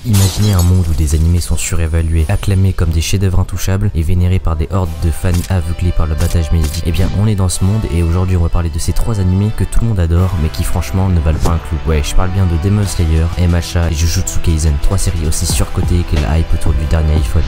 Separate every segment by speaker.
Speaker 1: Imaginez un monde où des animés sont surévalués, acclamés comme des chefs-d'œuvre intouchables et vénérés par des hordes de fans aveuglés par le battage médiatique. Eh bien, on est dans ce monde et aujourd'hui on va parler de ces trois animés que tout le monde adore mais qui franchement ne valent pas un clou. Ouais, je parle bien de Demon Slayer, MHA et Jujutsu Kaisen, trois séries aussi surcotées que la hype autour du dernier iPhone.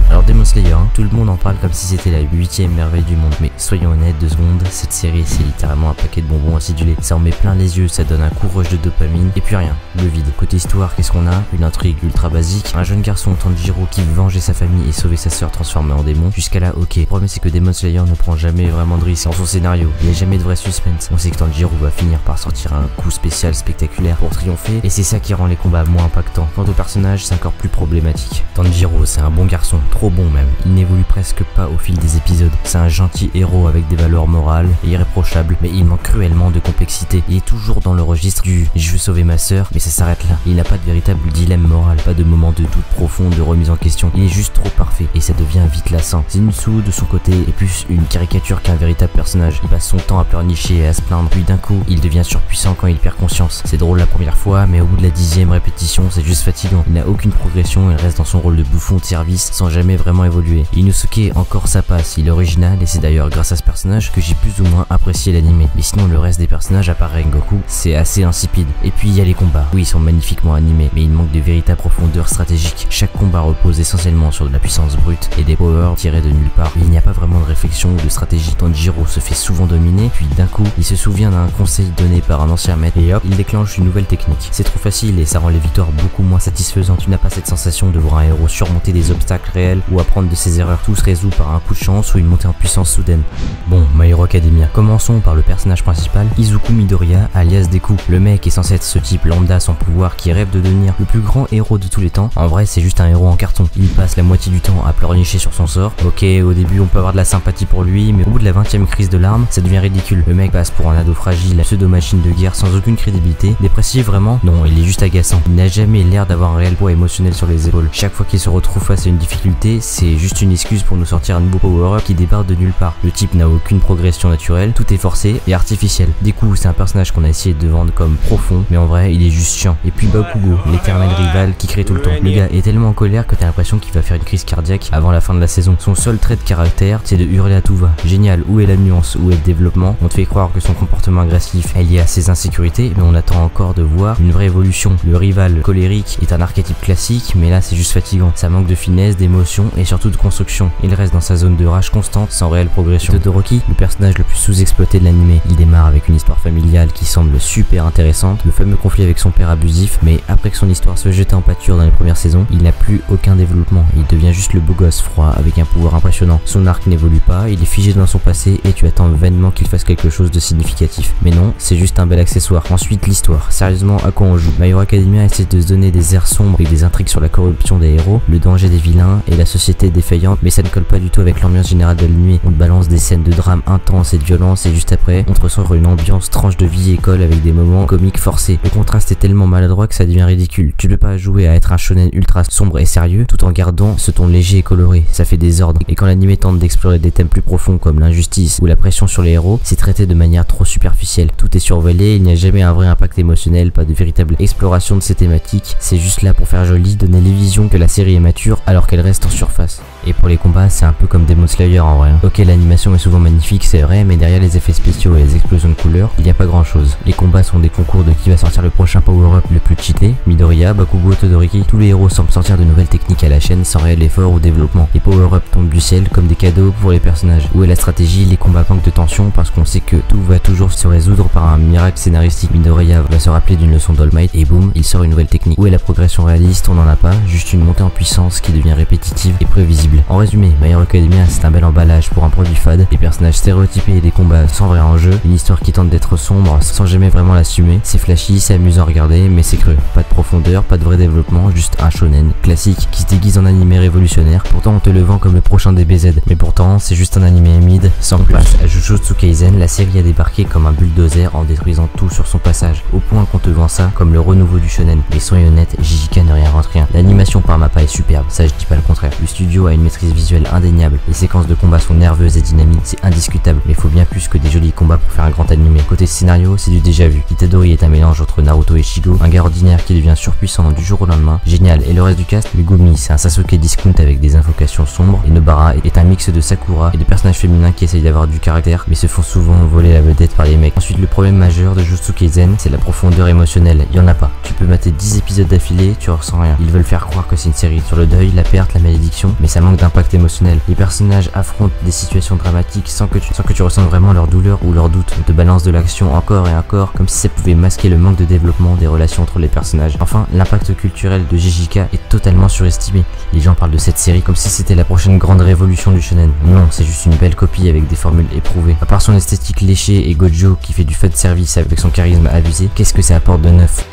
Speaker 1: Alors Demon Slayer, tout le monde en parle comme si c'était la 8ème merveille du monde, mais soyons honnêtes 2 secondes, cette série c'est littéralement un paquet de bonbons acidulés, ça en met plein les yeux, ça donne un coup rush de dopamine, et puis rien, le vide. Côté histoire, qu'est-ce qu'on a? Une intrigue ultra basique, un jeune garçon Tanjiro qui veut venger sa famille et sauver sa sœur transformée en démon, jusqu'à là ok. Le problème c'est que Demon Slayer ne prend jamais vraiment de risque dans son scénario, il n'y a jamais de vrai suspense, on sait que Tanjiro va finir par sortir un coup spécial spectaculaire pour triompher, et c'est ça qui rend les combats moins impactants. Quant au personnage, c'est encore plus problématique. Tanjiro c'est un bon garçon, trop bon même, il n'évolue presque pas au fil des épisodes, c'est un gentil héros avec des valeurs morales et irréprochables, mais il manque cruellement de complexité, il est toujours dans le registre du je veux sauver ma sœur, mais ça s'arrête là, il n'a pas de véritable dilemme moral, pas de moment de doute profond, de remise en question, il est juste trop parfait et ça devient vite lassant. Zenitsu de son côté est plus une caricature qu'un véritable personnage, il passe son temps à pleurnicher et à se plaindre, puis d'un coup il devient surpuissant quand il perd conscience, c'est drôle la première fois mais au bout de la 10e répétition c'est juste fatigant, il n'a aucune progression, il reste dans son rôle de bouffon de service sans jamais vraiment évoluer. Inosuke encore ça passe, il est original et c'est d'ailleurs grâce à ce personnage que j'ai plus ou moins apprécié l'anime, mais sinon le reste des personnages à part Rengoku c'est assez insipide. Et puis il y a les combats, oui ils sont magnifiquement animés mais il manque de véritable profondeur stratégique, chaque combat repose essentiellement sur de la puissance brute et des powers tirés de nulle part, il n'y a pas vraiment de réflexion ou de stratégie. Tanjiro se fait souvent dominer puis d'un coup il se souvient d'un conseil donné par un ancien maître et hop il déclenche une nouvelle technique. C'est trop facile et ça rend les victoires beaucoup moins satisfaisantes, tu n'as pas cette sensation de voir un héros surmonter des obstacles réels ou apprendre de ses erreurs, tout se résout par un coup de chance ou une montée en puissance soudaine. Bon, My Hero Academia. Commençons par le personnage principal, Izuku Midoriya alias Deku. Le mec est censé être ce type lambda sans pouvoir qui rêve de devenir le plus grand héros de tous les temps. En vrai, c'est juste un héros en carton. Il passe la moitié du temps à pleurnicher sur son sort. Ok, au début on peut avoir de la sympathie pour lui, mais au bout de la 20e crise de larmes, ça devient ridicule. Le mec passe pour un ado fragile, pseudo-machine de guerre sans aucune crédibilité. Dépressif vraiment? Non, il est juste agaçant. Il n'a jamais l'air d'avoir un réel poids émotionnel sur les épaules. Chaque fois qu'il se retrouve face à une difficulté, c'est juste une excuse pour nous sortir un nouveau power-up qui débarque de nulle part. Le type n'a aucune progression naturelle, tout est forcé et artificiel. Deku, c'est un personnage qu'on a essayé de vendre comme profond, mais en vrai, il est juste chiant. Et puis Bakugo, l'éternel rival qui crée tout le temps. Le gars est tellement en colère que t'as l'impression qu'il va faire une crise cardiaque avant la fin de la saison. Son seul trait de caractère, c'est de hurler à tout va. Génial, où est la nuance, où est le développement? On te fait croire que son comportement agressif est lié à ses insécurités, mais on attend encore de voir une vraie évolution. Le rival colérique est un archétype classique, mais là c'est juste fatigant. Ça manque de finesse, d'émotion et surtout de construction. Il reste dans sa zone de rage constante sans réelle progression. Todoroki, le personnage le plus sous-exploité de l'anime, il démarre avec une histoire familiale qui semble super intéressante, le fameux conflit avec son père abusif, mais après que son histoire se jette en pâture dans les premières saisons, il n'a plus aucun développement, il devient juste le beau gosse froid avec un pouvoir impressionnant. Son arc n'évolue pas, il est figé dans son passé et tu attends vainement qu'il fasse quelque chose de significatif. Mais non, c'est juste un bel accessoire. Ensuite l'histoire, sérieusement à quoi on joue? My Hero Academia essaie de se donner des airs sombres avec des intrigues sur la corruption des héros, le danger des vilains et la société défaillante, mais ça ne colle pas du tout avec l'ambiance générale de l'anime. On te balance des scènes de drame intense et de violence et juste après on te ressort une ambiance tranche de vie école avec des moments comiques forcés. Le contraste est tellement maladroit que ça devient ridicule. Tu peux pas jouer à être un shonen ultra sombre et sérieux tout en gardant ce ton léger et coloré, ça fait désordre. Et quand l'anime tente d'explorer des thèmes plus profonds comme l'injustice ou la pression sur les héros, c'est traité de manière trop superficielle. Tout est survolé, il n'y a jamais un vrai impact émotionnel, pas de véritable exploration de ces thématiques, c'est juste là pour faire joli, donner l'illusion que la série est mature alors qu'elle reste en surface. Et pour les combats, c'est un peu comme Demon Slayer en vrai. Ok, l'animation est souvent magnifique, c'est vrai, mais derrière les effets spéciaux et les explosions de couleurs, il n'y a pas grand chose. Les combats sont des concours de qui va sortir le prochain power-up le plus cheaté. Midoriya, Bakugo, Todoroki, tous les héros semblent sortir de nouvelles techniques à la chaîne sans réel effort ou développement. Les power-up tombent du ciel comme des cadeaux pour les personnages. Où est la stratégie? Les combats manquent de tension parce qu'on sait que tout va toujours se résoudre par un miracle scénaristique. Midoriya va se rappeler d'une leçon d'All Might et boum, il sort une nouvelle technique. Où est la progression réaliste? On n'en a pas, juste une montée en puissance qui devient répétitive et prévisible. En résumé, My Hero Academia c'est un bel emballage pour un produit fade, des personnages stéréotypés et des combats sans vrai enjeu, une histoire qui tente d'être sombre sans jamais vraiment l'assumer. C'est flashy, c'est amusant à regarder, mais c'est creux. Pas de profondeur, pas de vrai développement, juste un shonen classique qui se déguise en animé révolutionnaire. Pourtant on te le vend comme le prochain DBZ, mais pourtant c'est juste un animé mid sans place. À Jujutsu Kaisen, la série a débarqué comme un bulldozer en détruisant tout sur son passage, au point qu'on te vend ça comme le renouveau du shonen. Mais soyons honnêtes, JJK ne rien rentre rien. L'animation par Mappa est superbe, ça je dis pas le contraire. Le studio a une maîtrise maîtrise visuelle indéniable, les séquences de combat sont nerveuses et dynamiques, c'est indiscutable, mais faut bien plus que des jolis combats pour faire un grand animé. Côté scénario, c'est du déjà vu. Itadori est un mélange entre Naruto et Shigo, un gars ordinaire qui devient surpuissant du jour au lendemain, génial. Et le reste du cast, Megumi, c'est un Sasuke discount avec des invocations sombres, et Nobara est un mix de Sakura et de personnages féminins qui essayent d'avoir du caractère, mais se font souvent voler la vedette par les mecs. Ensuite, le problème majeur de Jujutsu Kaisen, c'est la profondeur émotionnelle. Y en a pas. Tu peux mater 10 épisodes d'affilée, tu ressens rien. Ils veulent faire croire que c'est une série sur le deuil, la perte, la malédiction, mais ça manque d'impact émotionnel. Les personnages affrontent des situations dramatiques sans que tu ressentes vraiment leur douleur ou leur doute. On te balance de l'action encore et encore, comme si ça pouvait masquer le manque de développement des relations entre les personnages. Enfin, l'impact culturel de JJK est totalement surestimé. Les gens parlent de cette série comme si c'était la prochaine grande révolution du shonen. Non, c'est juste une belle copie avec des formules éprouvées. À part son esthétique léchée et Gojo qui fait du fan service avec son charisme abusé, qu'est-ce que ça apporte de neuf?